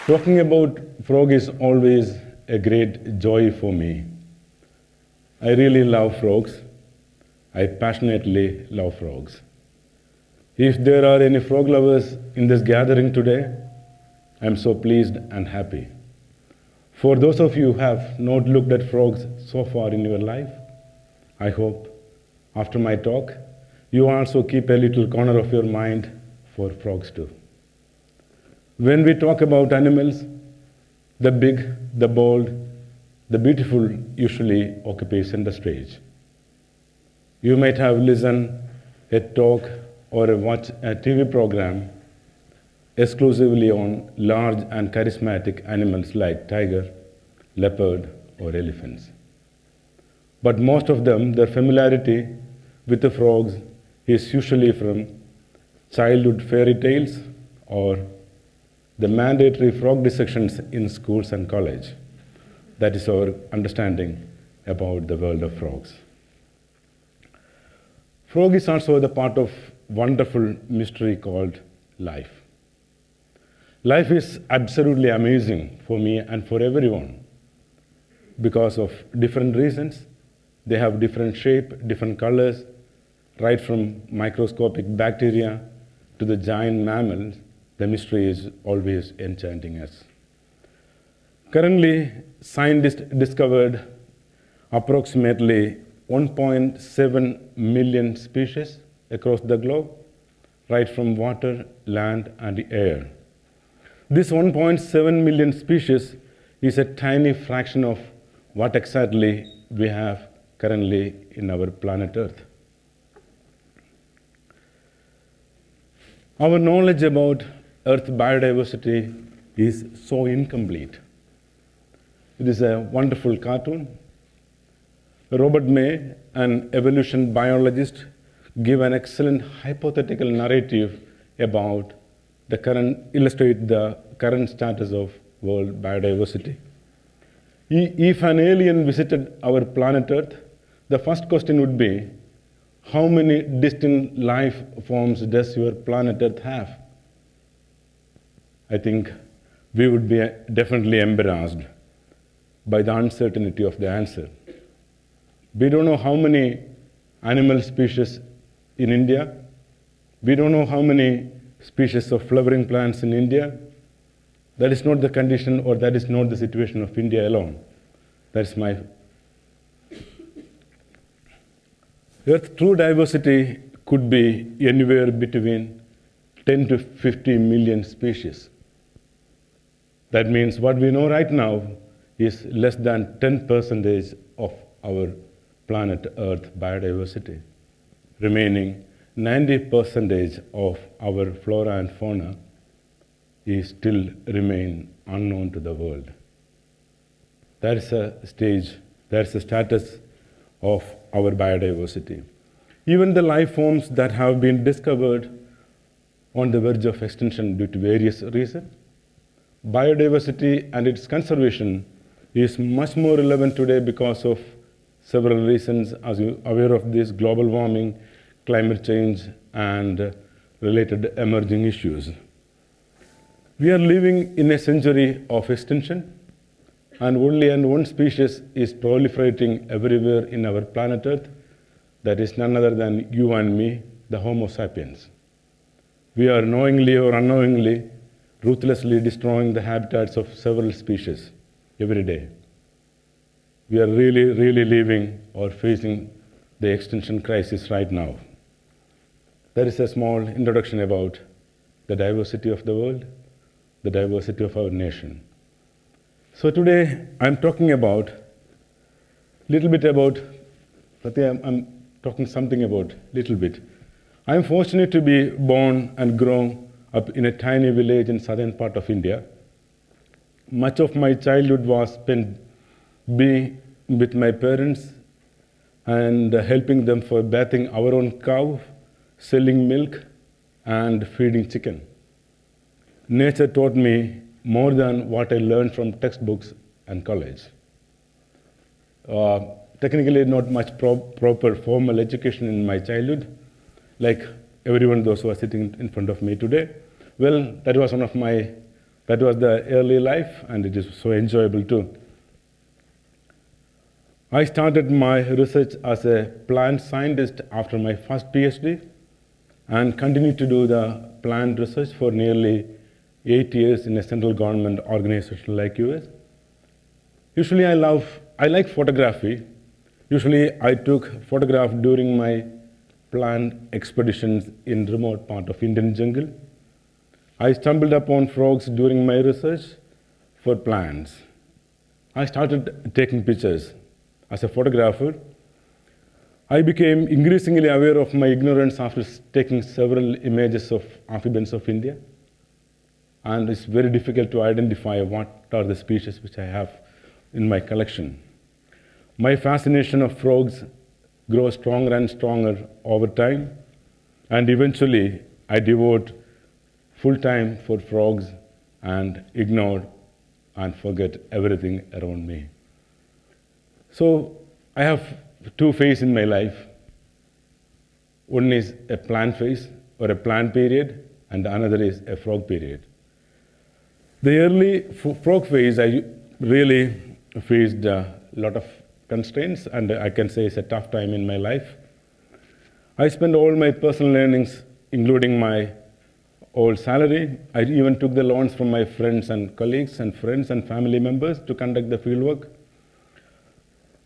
Talking about frog is always a great joy for me. I really love frogs. I passionately love frogs. If there are any frog lovers in this gathering today, I'm so pleased and happy. For those of you who have not looked at frogs so far in your life, I hope after my talk, you also keep a little corner of your mind for frogs too. When we talk about animals, the big, the bold, the beautiful usually occupy center stage. You might have listened a talk or watch a TV program exclusively on large and charismatic animals like tiger, leopard, or elephants. But most of them, their familiarity with the frogs is usually from childhood fairy tales or the mandatory frog dissections in schools and college. That is our understanding about the world of frogs. Frog is also the part of wonderful mystery called life. Life is absolutely amazing for me and for everyone because of different reasons. They have different shape, different colors, right from microscopic bacteria to the giant mammals. The mystery is always enchanting us. Currently, scientists discovered approximately 1.7 million species across the globe, right from water, land, and air. This 1.7 million species is a tiny fraction of what exactly we have currently in our planet Earth. Our knowledge about Earth biodiversity is so incomplete. It is a wonderful cartoon. Robert May, an evolution biologist, gave an excellent hypothetical narrative about illustrate the current status of world biodiversity. If an alien visited our planet Earth, the first question would be, how many distinct life forms does your planet Earth have? I think we would be definitely embarrassed by the uncertainty of the answer. We don't know how many animal species in India. We don't know how many species of flowering plants in India. That is not the condition, or that is not the situation of India alone. That's my Earth's true diversity could be anywhere between 10 to 50 million species. That means what we know right now is less than 10% of our planet Earth biodiversity. Remaining 90% of our flora and fauna is still remain unknown to the world. That is a stage, that's the status of our biodiversity. Even the life forms that have been discovered on the verge of extinction due to various reasons, biodiversity and its conservation is much more relevant today because of several reasons, as you're aware of this: global warming, climate change, and related emerging issues. We are living in a century of extinction, and only one species is proliferating everywhere in our planet Earth. That is none other than you and me, the Homo sapiens. We are knowingly or unknowingly ruthlessly destroying the habitats of several species every day. We are really living or facing the extinction crisis right now. There is a small introduction about the diversity of the world, the diversity of our nation. So today I'm talking about little bit about, I'm talking something about little bit. I'm fortunate to be born and grown up in a tiny village in southern part of India. Much of my childhood was spent being with my parents and helping them for bathing our own cow, selling milk, and feeding chicken. Nature taught me more than what I learned from textbooks and college. Technically, not much proper formal education in my childhood, like everyone, those who are sitting in front of me today. Well, that was one of my That was the early life, and it is so enjoyable too. I started my research as a plant scientist after my first PhD and continued to do the plant research for nearly 8 years in a central government organization like US. Usually I like photography. Usually I took photographs during my plant expeditions in remote part of Indian jungle. I stumbled upon frogs during my research for plants. I started taking pictures. As a photographer, I became increasingly aware of my ignorance after taking several images of amphibians of India. And it's very difficult to identify what are the species which I have in my collection. My fascination of frogs grows stronger and stronger over time, and eventually I devote full time for frogs and ignore and forget everything around me. So I have two phases in my life. One is a plant phase or a plant period, and another is a frog period. The early frog phase, I really faced a lot of constraints, and I can say it's a tough time in my life. I spent all my personal earnings, including my old salary. I even took the loans from my friends and colleagues and friends and family members to conduct the fieldwork.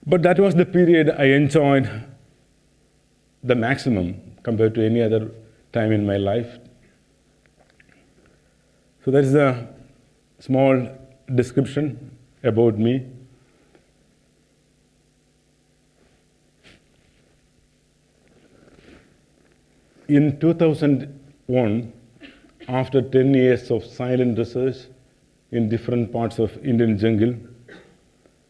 But that was the period I enjoyed the maximum compared to any other time in my life. So that is a small description about me. In 2001, after 10 years of silent research in different parts of Indian jungle,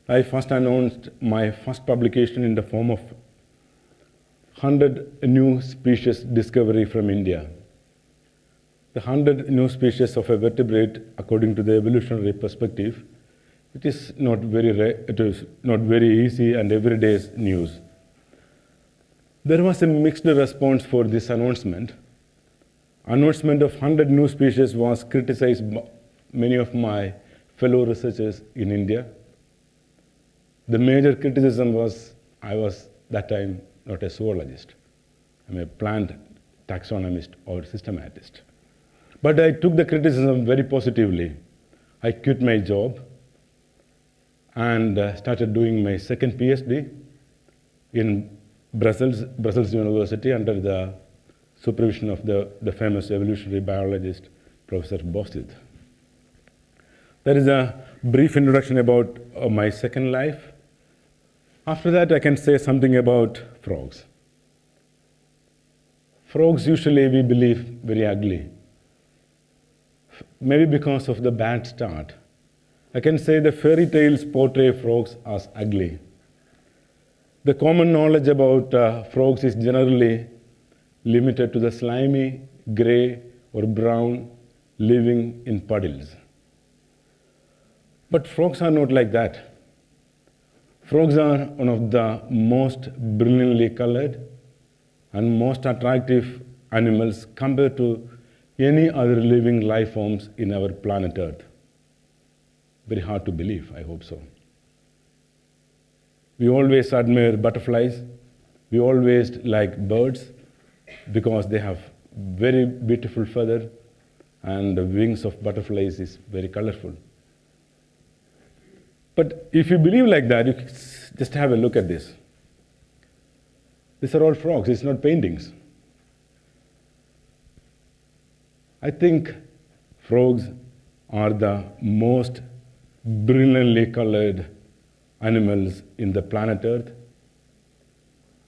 I first announced my first publication in the form of 100 new species discovery from India. The 100 new species of a vertebrate, according to the evolutionary perspective, it is not very easy and everyday news. There was a mixed response for this announcement. Announcement of 100 new species was criticized by many of my fellow researchers in India. The major criticism was I was that time not a zoologist. I'm a plant taxonomist or systematist. But I took the criticism very positively. I quit my job and started doing my second PhD in Brussels University under the supervision of the famous evolutionary biologist, Professor Bosted. There is a brief introduction about my second life. After that, I can say something about frogs. Frogs usually, we believe, very ugly. Maybe because of the bad start. I can say the fairy tales portray frogs as ugly. The common knowledge about frogs is generally limited to the slimy, gray, or brown, living in puddles. But frogs are not like that. Frogs are one of the most brilliantly colored and most attractive animals compared to any other living life forms in our planet Earth. Very hard to believe, I hope so. We always admire butterflies. We always like birds because they have very beautiful feather and the wings of butterflies is very colorful. But if you believe like that, you just have a look at this. These are all frogs, it's not paintings. I think frogs are the most brilliantly colored animals in the planet Earth.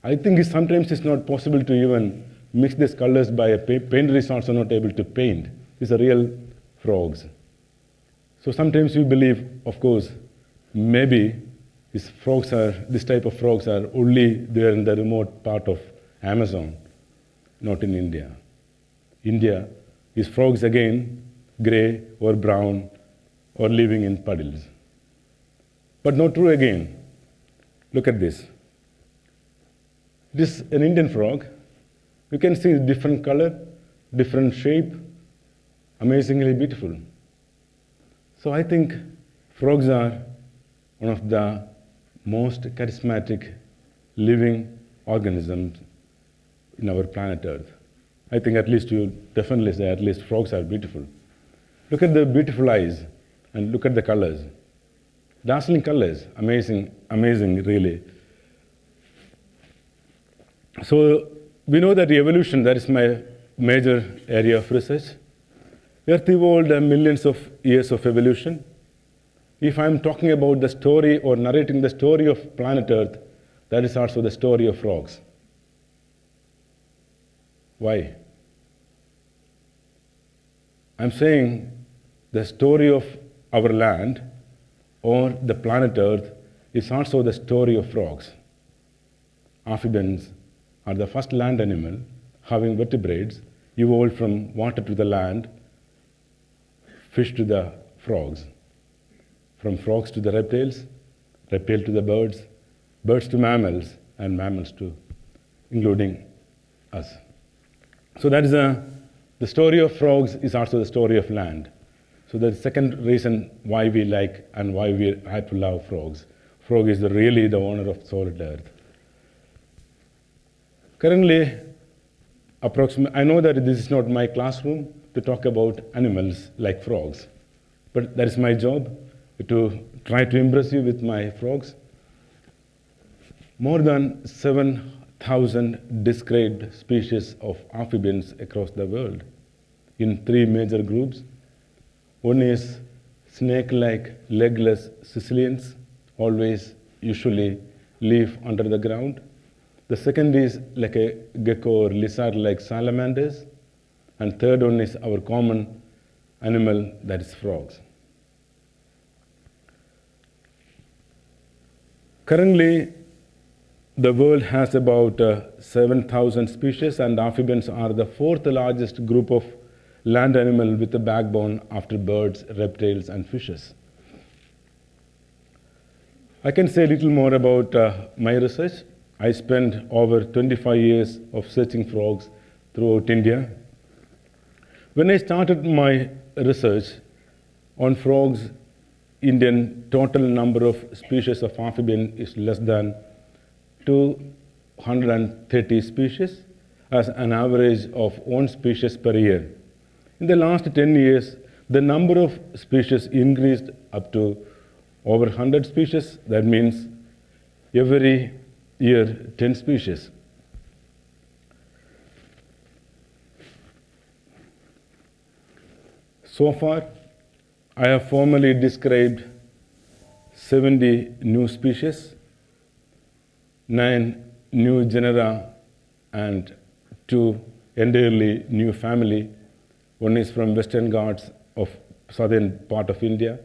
I think sometimes it's not possible to even mix these colors by a painter is also not able to paint. These are real frogs. So sometimes you believe, of course, maybe this type of frogs are only there in the remote part of Amazon, not in India. India is frogs again, gray or brown or living in puddles. But not true again. Look at this. This is an Indian frog. You can see different color, different shape, amazingly beautiful. So I think frogs are one of the most charismatic living organisms in our planet Earth. I think at least you definitely say at least frogs are beautiful. Look at the beautiful eyes and look at the colors. Dazzling colors, amazing, amazing really. So we know that evolution, that is my major area of research. Earth evolved millions of years of evolution. If I'm talking about the story or narrating the story of planet Earth, that is also the story of frogs. Why? I'm saying the story of our land or the planet Earth is also the story of frogs. Amphibians are the first land animal having vertebrates evolved from water to the land, fish to the frogs, from frogs to the reptiles, reptiles to the birds, birds to mammals, and mammals to including us. So that is the story of frogs is also the story of land. So the second reason why we like and why we have to love frogs. Frog is really the owner of solid earth. Currently, I know that this is not my classroom to talk about animals like frogs, but that is my job to try to impress you with my frogs. More than 7,000 described species of amphibians across the world in 3 major groups. One is snake-like legless Sicilians, always usually live under the ground. The second is like a gecko or lizard-like salamanders. And third one is our common animal, that is frogs. Currently, the world has about 7,000 species, and amphibians are the 4th largest group of land animal with a backbone after birds, reptiles, and fishes. I can say a little more about my research. I spent over 25 years of searching frogs throughout India. When I started my research on frogs, Indian total number of species of amphibian is less than 230 species, as an average of 1 species per year. In the last 10 years, the number of species increased up to over 100 species. That means every year 10 species. So far, I have formally described 70 new species, 9 new genera, and 2 entirely new family. One is from Western Ghats of southern part of India,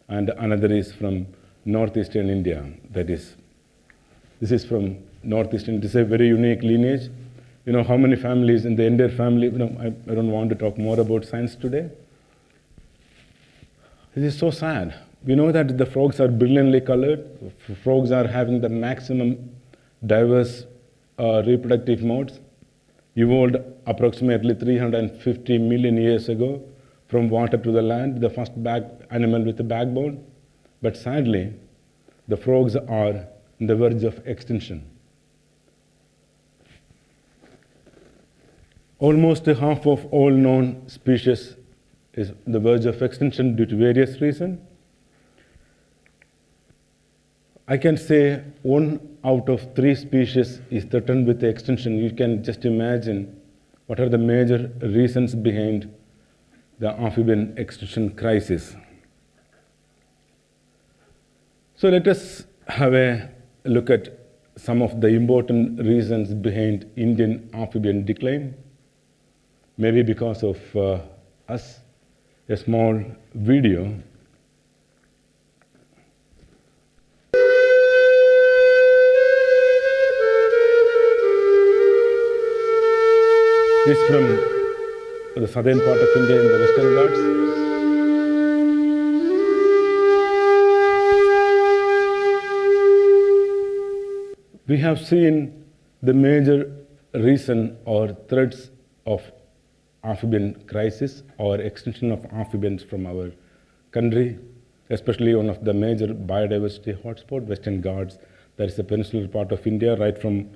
and another is from northeastern India. This is from northeastern. This is a very unique lineage. You know how many families in the entire family? I don't want to talk more about science today. This is so sad. We know that the frogs are brilliantly colored. Frogs are having the maximum diverse reproductive modes, evolved approximately 350 million years ago from water to the land, the first animal with a backbone. But sadly, the frogs are on the verge of extinction. Almost half of all known species is on the verge of extinction due to various reasons. I can say 1 out of 3 species is threatened with extinction. You can just imagine what are the major reasons behind the amphibian extinction crisis. So let us have a look at some of the important reasons behind Indian amphibian decline. Maybe because of us. A small video. This is from the southern part of India in the Western Ghats. We have seen the major reason or threats of amphibian crisis or extinction of amphibians from our country especially one of the major biodiversity hotspot, Western Ghats. That is the peninsular part of India, right from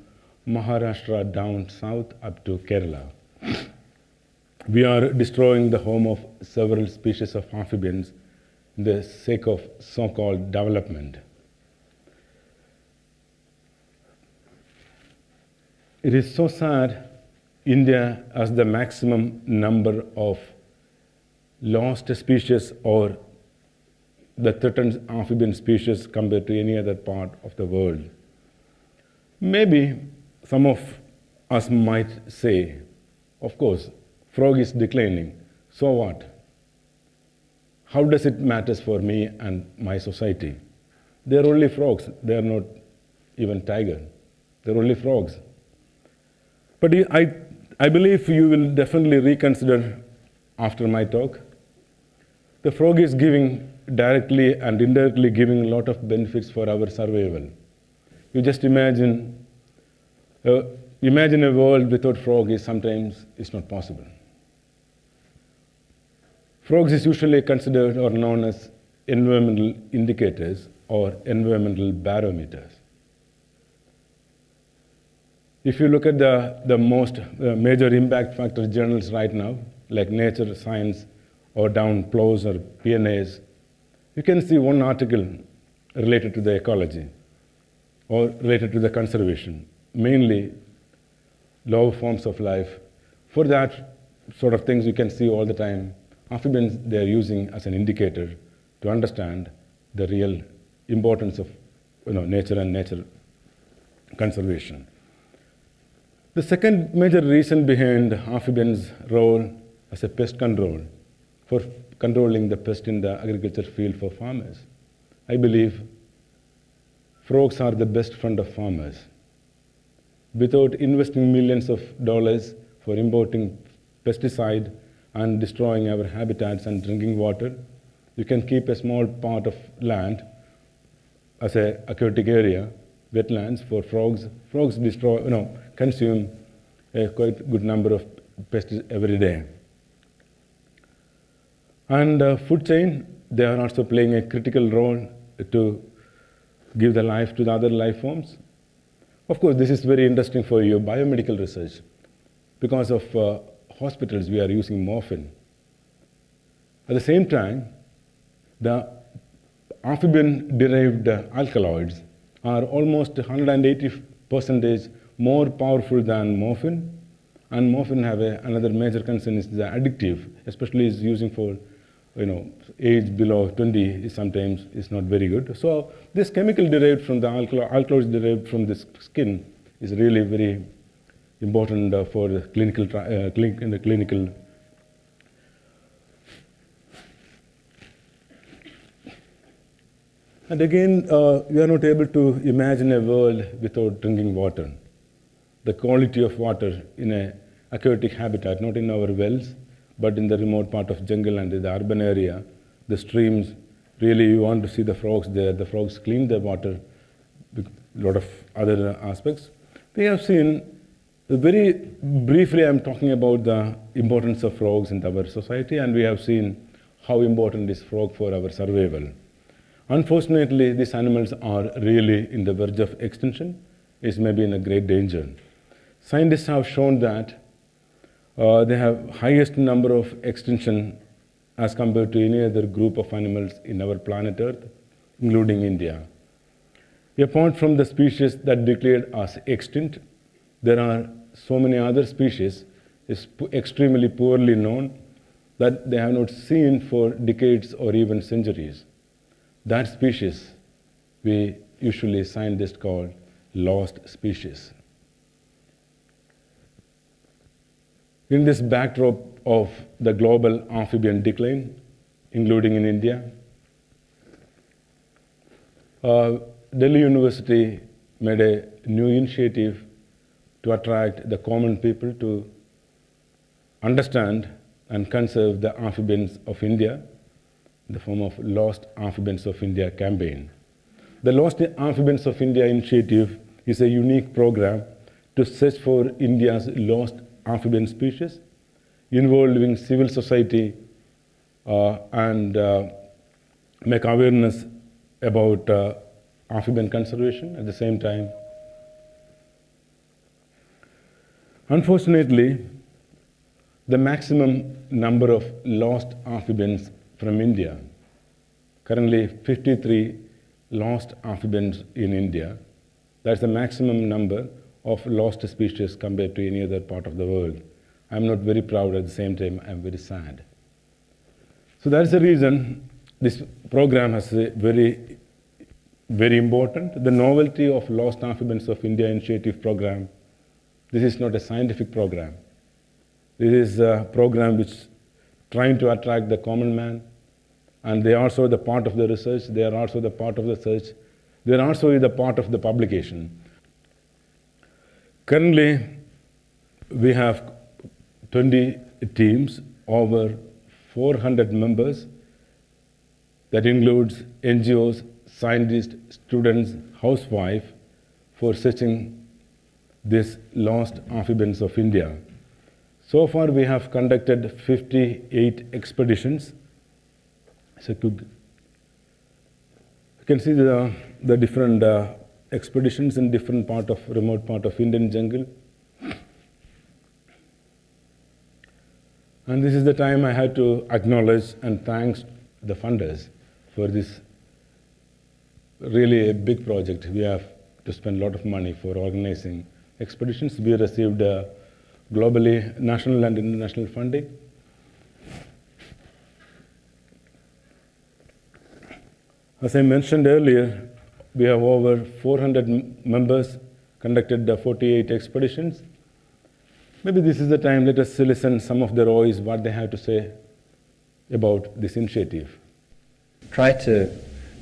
Maharashtra down south up to Kerala. We are destroying the home of several species of amphibians in the sake of so-called development. It is so sad India has the maximum number of lost species or the threatened amphibian species compared to any other part of the world. Maybe some of us might say, of course, frog is declining, so what? How does it matter for me and my society? They're only frogs, they're not even tiger. They're only frogs. But I believe you will definitely reconsider after my talk. The frog is giving directly and indirectly giving a lot of benefits for our survival. You just imagine a world without frog is sometimes it's not possible. Frogs is usually considered or known as environmental indicators or environmental barometers. If you look at the most major impact factor journals right now, like Nature, Science, or down PLOS or PNAs, you can see one article related to the ecology or related to the conservation, mainly lower forms of life. For that sort of things you can see all the time, amphibians they're using as an indicator to understand the real importance of nature and nature conservation. The second major reason behind amphibians' role as a pest control, for controlling the pest in the agriculture field for farmers. I believe frogs are the best friend of farmers. Without investing millions of dollars for importing pesticide and destroying our habitats and drinking water, you can keep a small part of land as an aquatic area, wetlands for frogs. Frogs consume a quite good number of pests every day. And food chain, they are also playing a critical role to give the life to the other life forms. Of course, this is very interesting for you, biomedical research. Because of hospitals, we are using morphine. At the same time, the amphibian-derived alkaloids are almost 180% more powerful than morphine. And morphine have another major concern is the addictive, especially is using for age below 20 is sometimes is not very good. So this chemical derived from the alkaloids derived from the skin is really very important for the clinical. And again, we are not able to imagine a world without drinking water. The quality of water in an aquatic habitat, not in our wells, but in the remote part of jungle and in the urban area, the streams, really you want to see the frogs there. The frogs clean the water, a lot of other aspects. We have seen, very briefly I'm talking about the importance of frogs in our society, and we have seen how important is frog for our survival. Unfortunately, these animals are really in the verge of extinction, is maybe in a great danger. Scientists have shown that they have highest number of extinction as compared to any other group of animals in our planet Earth, including India. Apart from the species that declared as extinct, there are so many other species is extremely poorly known that they have not seen for decades or even centuries. That species we usually scientists call lost species. In this backdrop of the global amphibian decline, including in India, Delhi University made a new initiative to attract the common people to understand and conserve the amphibians of India in the form of Lost Amphibians of India campaign. The Lost Amphibians of India initiative is a unique program to search for India's lost amphibian species, involving civil society and make awareness about amphibian conservation at the same time. Unfortunately, the maximum number of lost amphibians from India, currently 53 lost amphibians in India. That's the maximum number of lost species compared to any other part of the world. I'm not very proud, at the same time I'm very sad. So that's the reason this program is very, very important. The novelty of Lost Amphibians of India Initiative program. This is not a scientific program. This is a program which is trying to attract the common man, and they are also the part of the research, they are also the part of the search, they are also the part of the publication. Currently, we have 20 teams, over 400 members. That includes NGOs, scientists, students, housewives, for searching these lost amphibians of India. So far, we have conducted 58 expeditions. So you can see the different expeditions in different remote part of Indian jungle. And this is the time I had to acknowledge and thank the funders for this really a big project. We have to spend a lot of money for organizing expeditions. We received globally national and international funding. As I mentioned earlier, we have over 400 members, conducted 48 expeditions. Maybe this is the time, let us listen some of their voice, what they have to say about this initiative. Try to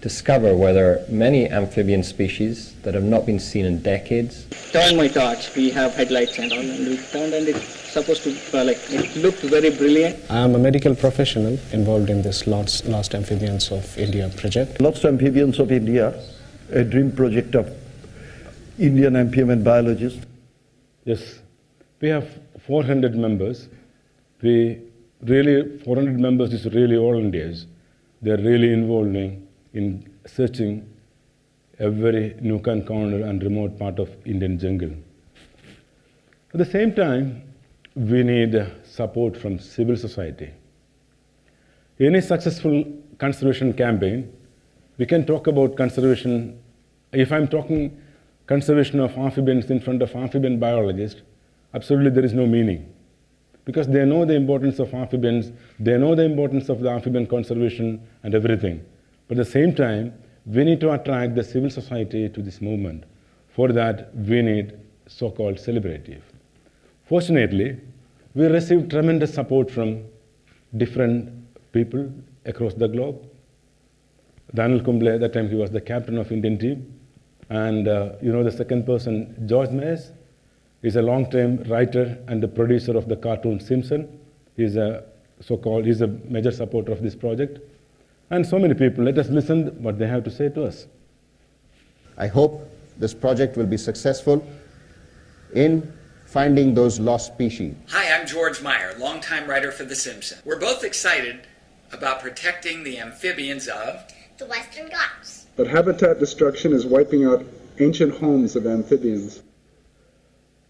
discover whether many amphibian species that have not been seen in decades. Turn my torch, we have headlights and all, and we turned, and it's supposed to, it looked very brilliant. I am a medical professional involved in this Lost Amphibians of India project. Lost Amphibians of India, a dream project of Indian amphibian biologists. Yes, we have 400 members. 400 members is really volunteers. They're really involved in searching every nook and corner and remote part of Indian jungle. At the same time, we need support from civil society. Any successful conservation campaign, we can talk about conservation. If I'm talking conservation of amphibians in front of amphibian biologists, absolutely there is no meaning. Because they know the importance of amphibians, they know the importance of the amphibian conservation and everything. But at the same time, we need to attract the civil society to this movement. For that, we need so-called celebrative. Fortunately, we received tremendous support from different people across the globe. Daniel Kumble, at that time he was the captain of Indian team. And the second person, George Mayes, is a long-time writer and the producer of the cartoon Simpson. He's a major supporter of this project. And so many people. Let us listen what they have to say to us. I hope this project will be successful in finding those lost species. Hi, I'm George Meyer, longtime writer for The Simpsons. We're both excited about protecting the amphibians of the Western Ghats. But habitat destruction is wiping out ancient homes of amphibians.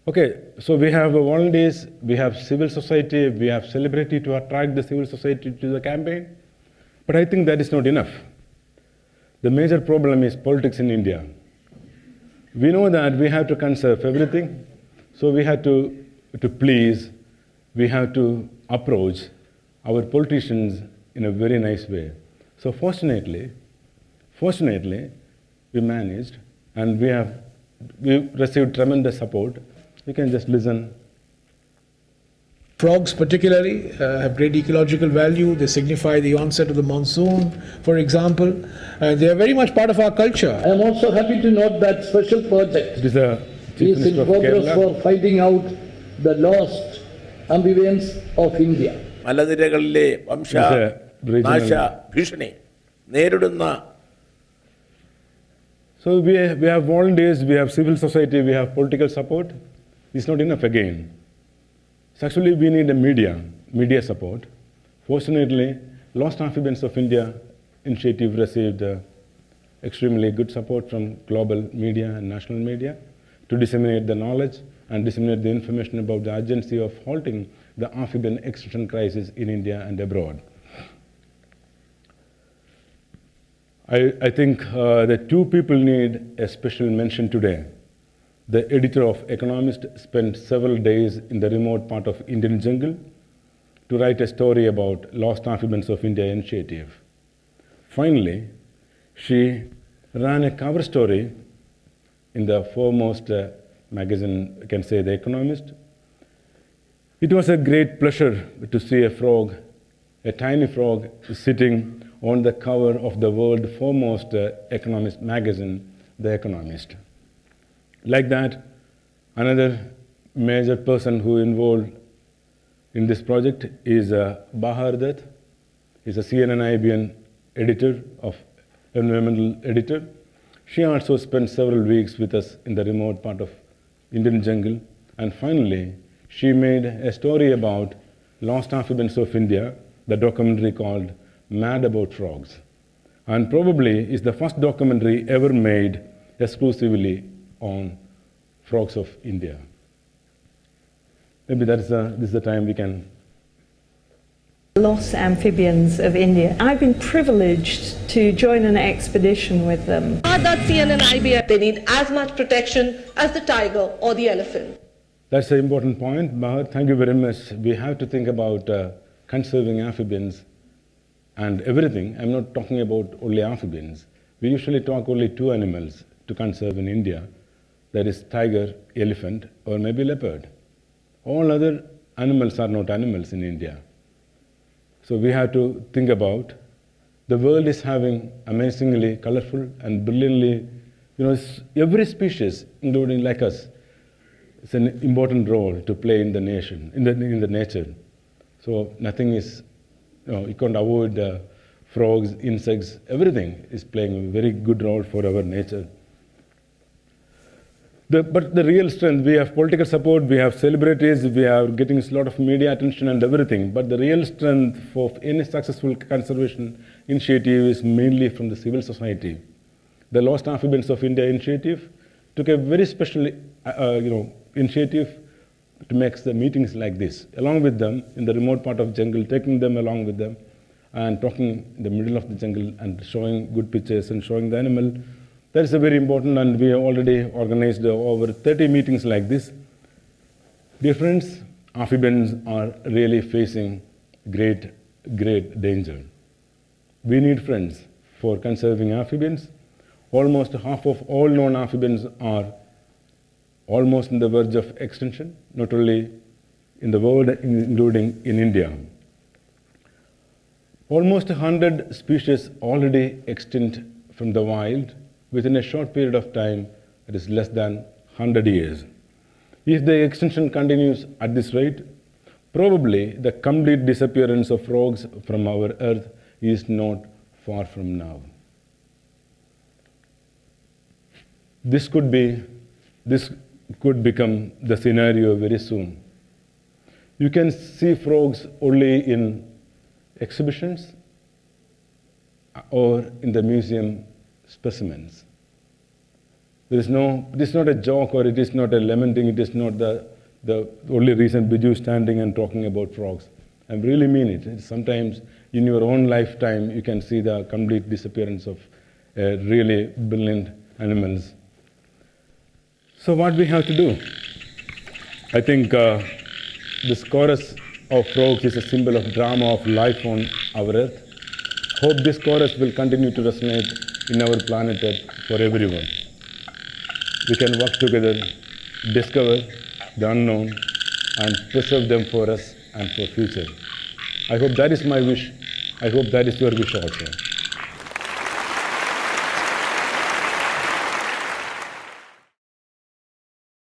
Okay, so we have volunteers, we have civil society, we have celebrity to attract the civil society to the campaign. But I think that is not enough. The major problem is politics in India. We know that we have to conserve everything, so we have to please, we have to approach our politicians in a very nice way. So fortunately, we managed, and we received tremendous support. You can just listen. Frogs particularly have great ecological value. They signify the onset of the monsoon, for example. They are very much part of our culture. I am also happy to note that special project is in progress for finding out the lost amphibians of India. മലനിരകളിലെ വംശനാശ ഭീഷണി നേരിടുന്ന. So we have volunteers, we have civil society, we have political support. It's not enough again. So actually we need a media support. Fortunately, Lost Amphibians of India initiative received extremely good support from global media and national media to disseminate the knowledge and disseminate the information about the urgency of halting the amphibian extinction crisis in India and abroad. I think that two people need a special mention today. The editor of Economist spent several days in the remote part of Indian jungle to write a story about Lost Amphibians of India initiative. Finally, she ran a cover story in the foremost magazine, I can say The Economist. It was a great pleasure to see a frog, a tiny frog, sitting on the cover of the world foremost economist magazine, The Economist. Like that, another major person who involved in this project is Bahar Dutt. He's a CNN IBN editor, environmental editor. She also spent several weeks with us in the remote part of Indian jungle. And finally, she made a story about Lost Amphibians of India, the documentary called Mad About Frogs, and probably is the first documentary ever made exclusively on frogs of India. Maybe this is the time we can. Lost Amphibians of India. I've been privileged to join an expedition with them. They need as much protection as the tiger or the elephant. That's an important point, Bahar. Thank you very much. We have to think about conserving amphibians and everything. I'm not talking about only amphibians. We usually talk only two animals to conserve in India. That is tiger, elephant, or maybe leopard. All other animals are not animals in India. So we have to think about the world is having amazingly colorful and brilliantly, every species, including like us, it's an important role to play in the nation, in the nature. So nothing is, you can't avoid frogs, insects, everything is playing a very good role for our nature. But the real strength, we have political support, we have celebrities, we are getting a lot of media attention and everything, but the real strength for any successful conservation initiative is mainly from the civil society. The Lost Amphibians of India initiative took a very special initiative to make the meetings like this, along with them in the remote part of jungle, taking them along with them and talking in the middle of the jungle and showing good pictures and showing the animal. That is a very important, and we have already organized over 30 meetings like this. Dear friends, amphibians are really facing great danger. We need friends for conserving amphibians. Almost half of all known amphibians are almost on the verge of extinction, not only in the world, including in India. Almost 100 species already extinct from the wild within a short period of time, it is less than 100 years. If the extinction continues at this rate, probably the complete disappearance of frogs from our earth is not far from now. This could become the scenario very soon. You can see frogs only in exhibitions or in the museum specimens. This is not a joke, or it is not a lamenting, it is not the only reason Biju is standing and talking about frogs. I really mean it. Sometimes in your own lifetime you can see the complete disappearance of really brilliant animals. So what we have to do? I think this chorus of frogs is a symbol of drama of life on our earth. Hope this chorus will continue to resonate in our planet Earth for everyone. We can work together, discover the unknown, and preserve them for us and for future. I hope that is my wish. I hope that is your wish also.